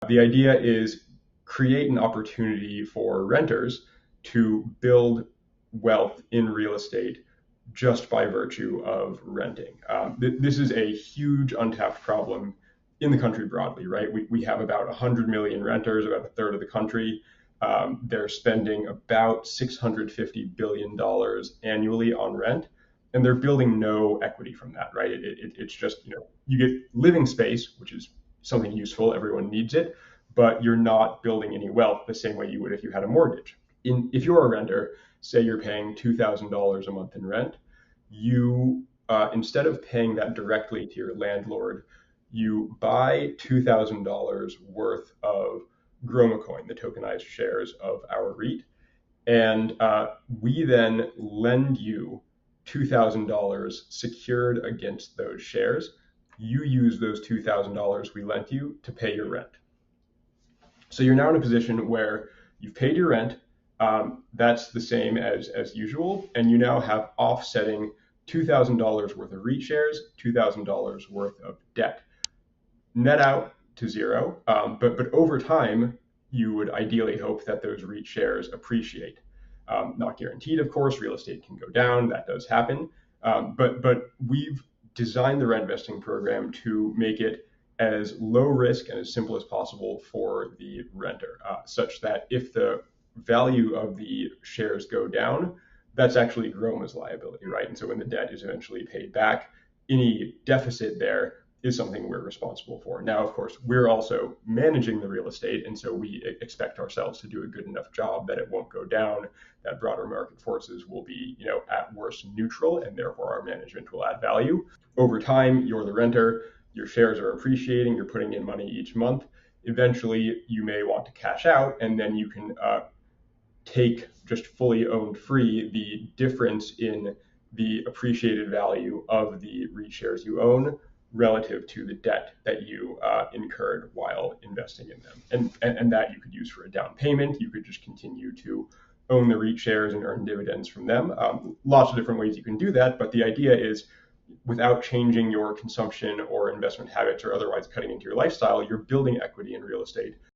The idea is create an opportunity for renters to build wealth in real estate just by virtue of renting. This is a huge untapped problem in the country broadly, right? We have about 100 million renters, about a third of the country. They're spending about $650 billion annually on rent, and they're building no equity from that, right? It's just, you get living space, which is something useful, everyone needs it, but you're not building any wealth the same way you would if you had a mortgage. If you're a renter, say you're paying $2,000 a month in rent, you instead of paying that directly to your landlord, you buy $2,000 worth of Groma coin, the tokenized shares of our REIT, and we then lend you $2,000 secured against those shares. You use those $2,000 we lent you to pay your rent. So you're now in a position where you've paid your rent. That's the same as usual, and you now have offsetting $2,000 worth of REIT shares, $2,000 worth of debt, net out to zero. But over time, you would ideally hope that those REIT shares appreciate. Not guaranteed, of course. Real estate can go down. That does happen. But we've designed the rent vesting program to make it as low risk and as simple as possible for the renter, such that if the value of the shares go down, that's actually Groma's liability, right? And so when the debt is eventually paid back, any deficit there is something we're responsible for. Now, of course, we're also managing the real estate, and so we expect ourselves to do a good enough job that it won't go down, that broader market forces will be, at worst neutral, and therefore our management will add value. Over time, you're the renter, your shares are appreciating, you're putting in money each month. Eventually, you may want to cash out, and then you can take just fully owned free the difference in the appreciated value of the REIT shares you own relative to the debt that you incurred while investing in them. And that you could use for a down payment. You could just continue to own the REIT shares and earn dividends from them. Lots of different ways you can do that, but the idea is without changing your consumption or investment habits or otherwise cutting into your lifestyle, you're building equity in real estate